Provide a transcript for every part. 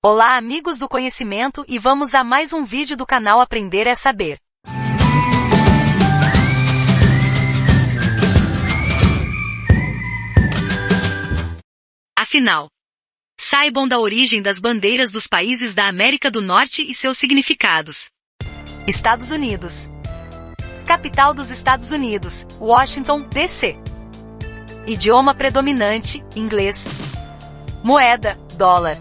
Olá amigos do conhecimento e vamos a mais um vídeo do canal Aprender é Saber. Afinal, saibam da origem das bandeiras dos países da América do Norte e seus significados. Estados Unidos. Capital dos Estados Unidos, Washington, D.C. Idioma predominante, inglês. Moeda, dólar.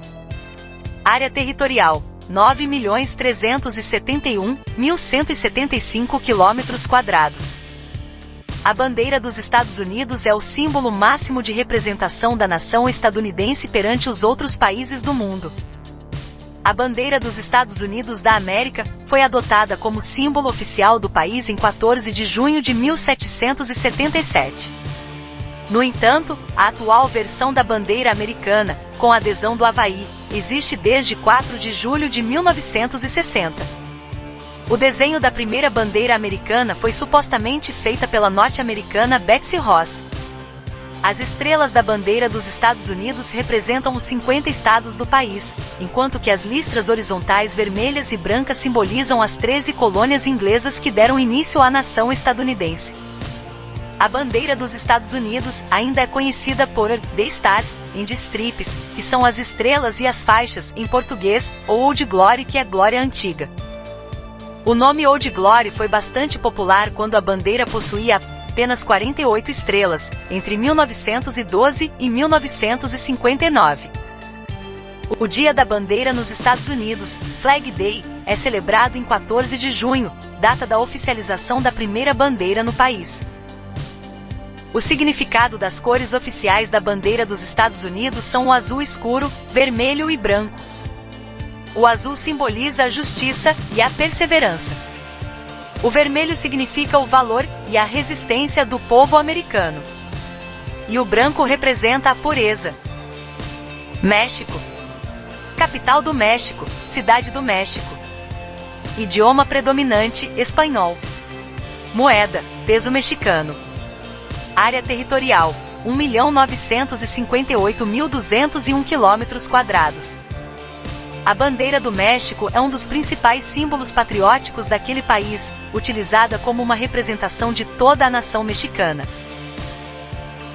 Área territorial, 9.371.175 km². A bandeira dos Estados Unidos é o símbolo máximo de representação da nação estadunidense perante os outros países do mundo. A bandeira dos Estados Unidos da América foi adotada como símbolo oficial do país em 14 de junho de 1777. No entanto, a atual versão da bandeira americana, com adesão do Havaí, existe desde 4 de julho de 1960. O desenho da primeira bandeira americana foi supostamente feita pela norte-americana Betsy Ross. As estrelas da bandeira dos Estados Unidos representam os 50 estados do país, enquanto que as listras horizontais vermelhas e brancas simbolizam as 13 colônias inglesas que deram início à nação estadunidense. A bandeira dos Estados Unidos ainda é conhecida por The Stars and Stripes, que são as estrelas e as faixas, em português, ou Old Glory, que é glória antiga. O nome Old Glory foi bastante popular quando a bandeira possuía apenas 48 estrelas, entre 1912 e 1959. O Dia da Bandeira nos Estados Unidos, Flag Day, é celebrado em 14 de junho, data da oficialização da primeira bandeira no país. O significado das cores oficiais da bandeira dos Estados Unidos são o azul escuro, vermelho e branco. O azul simboliza a justiça e a perseverança. O vermelho significa o valor e a resistência do povo americano. E o branco representa a pureza. México. Capital do México, Cidade do México. Idioma predominante, espanhol. Moeda, peso mexicano. Área territorial, 1.958.201 km². A bandeira do México é um dos principais símbolos patrióticos daquele país, utilizada como uma representação de toda a nação mexicana.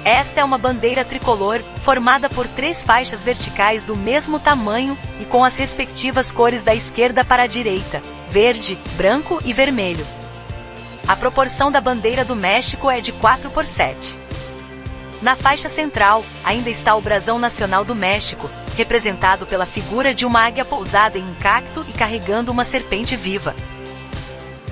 Esta é uma bandeira tricolor, formada por 3 faixas verticais do mesmo tamanho e com as respectivas cores da esquerda para a direita, verde, branco e vermelho. A proporção da bandeira do México é de 4:7. Na faixa central, ainda está o brasão nacional do México, representado pela figura de uma águia pousada em um cacto e carregando uma serpente viva.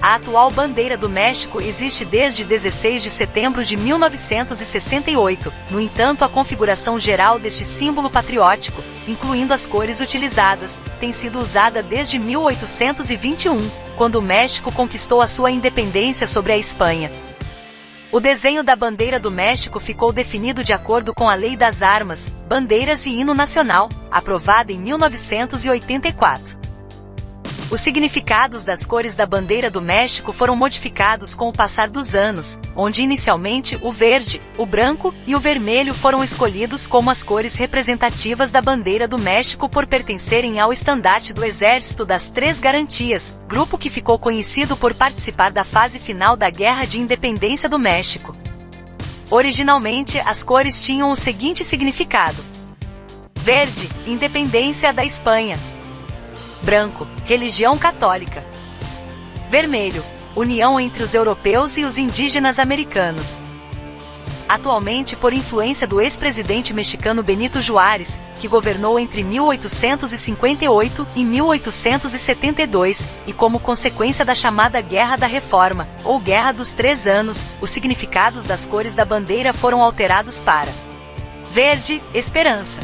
A atual bandeira do México existe desde 16 de setembro de 1968, no entanto a configuração geral deste símbolo patriótico, incluindo as cores utilizadas, tem sido usada desde 1821, quando o México conquistou a sua independência sobre a Espanha. O desenho da bandeira do México ficou definido de acordo com a Lei das Armas, Bandeiras e Hino Nacional, aprovada em 1984. Os significados das cores da bandeira do México foram modificados com o passar dos anos, onde inicialmente o verde, o branco e o vermelho foram escolhidos como as cores representativas da bandeira do México por pertencerem ao estandarte do Exército das Três Garantias, grupo que ficou conhecido por participar da fase final da Guerra de Independência do México. Originalmente, as cores tinham o seguinte significado: verde, independência da Espanha. Branco, religião católica. Vermelho, união entre os europeus e os indígenas americanos. Atualmente, por influência do ex-presidente mexicano Benito Juárez, que governou entre 1858 e 1872, e como consequência da chamada Guerra da Reforma, ou Guerra dos 3 Anos, os significados das cores da bandeira foram alterados para: verde, esperança.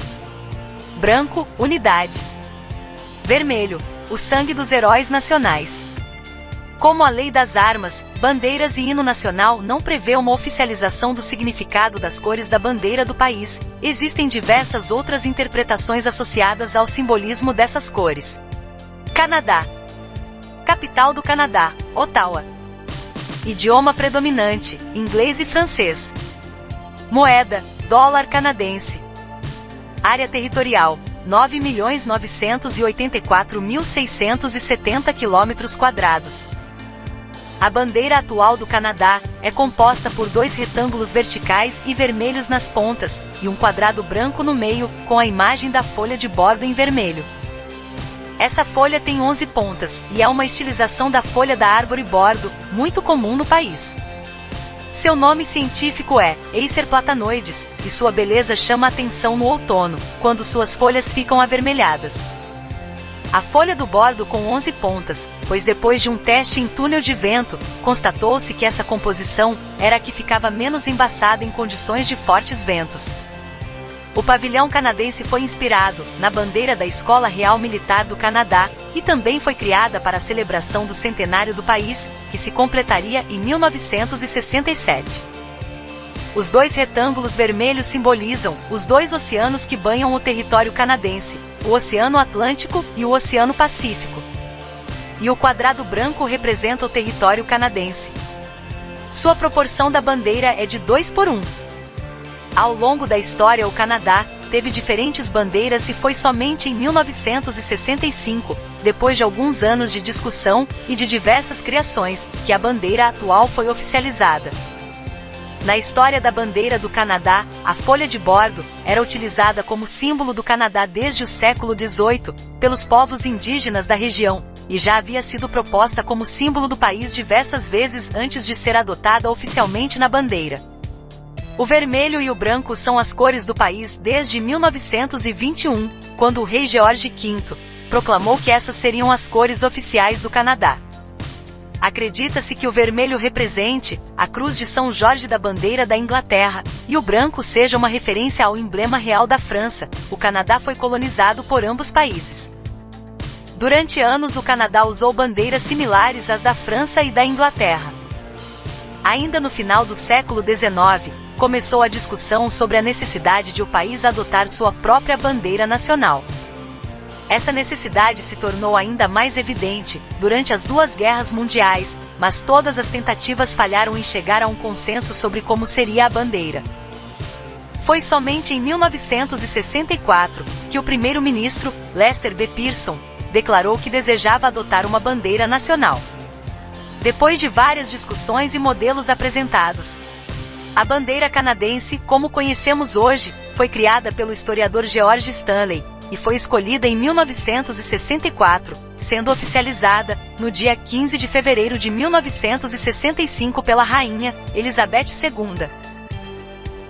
Branco, unidade. Vermelho, o sangue dos heróis nacionais. Como a Lei das Armas, Bandeiras e Hino Nacional não prevê uma oficialização do significado das cores da bandeira do país, existem diversas outras interpretações associadas ao simbolismo dessas cores. Canadá. Capital do Canadá, Ottawa. Idioma predominante, inglês e francês. Moeda, dólar canadense. Área territorial, 9.984.670 km². A bandeira atual do Canadá é composta por 2 retângulos verticais e vermelhos nas pontas, e um quadrado branco no meio, com a imagem da folha de bordo em vermelho. Essa folha tem 11 pontas, e é uma estilização da folha da árvore bordo, muito comum no país. Seu nome científico é Acer platanoides, e sua beleza chama a atenção no outono, quando suas folhas ficam avermelhadas. A folha do bordo com 11 pontas, pois depois de um teste em túnel de vento, constatou-se que essa composição era a que ficava menos embaçada em condições de fortes ventos. O pavilhão canadense foi inspirado na bandeira da Escola Real Militar do Canadá e também foi criada para a celebração do centenário do país, que se completaria em 1967. Os 2 retângulos vermelhos simbolizam os 2 oceanos que banham o território canadense, o Oceano Atlântico e o Oceano Pacífico. E o quadrado branco representa o território canadense. Sua proporção da bandeira é de 2:1. Ao longo da história, o Canadá teve diferentes bandeiras e foi somente em 1965, depois de alguns anos de discussão e de diversas criações, que a bandeira atual foi oficializada. Na história da bandeira do Canadá, a folha de bordo era utilizada como símbolo do Canadá desde o século XVIII, pelos povos indígenas da região, e já havia sido proposta como símbolo do país diversas vezes antes de ser adotada oficialmente na bandeira. O vermelho e o branco são as cores do país desde 1921, quando o rei George V proclamou que essas seriam as cores oficiais do Canadá. Acredita-se que o vermelho represente a cruz de São Jorge da bandeira da Inglaterra, e o branco seja uma referência ao emblema real da França. O Canadá foi colonizado por ambos países. Durante anos, o Canadá usou bandeiras similares às da França e da Inglaterra. Ainda no final do século XIX, começou a discussão sobre a necessidade de o país adotar sua própria bandeira nacional. Essa necessidade se tornou ainda mais evidente durante as 2 guerras mundiais, mas todas as tentativas falharam em chegar a um consenso sobre como seria a bandeira. Foi somente em 1964 que o primeiro-ministro, Lester B. Pearson, declarou que desejava adotar uma bandeira nacional. Depois de várias discussões e modelos apresentados, a bandeira canadense, como conhecemos hoje, foi criada pelo historiador George Stanley, e foi escolhida em 1964, sendo oficializada no dia 15 de fevereiro de 1965 pela Rainha Elizabeth II.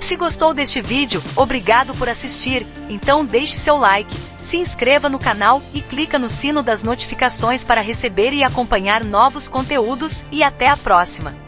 Se gostou deste vídeo, obrigado por assistir, então deixe seu like, se inscreva no canal e clica no sino das notificações para receber e acompanhar novos conteúdos, e até a próxima!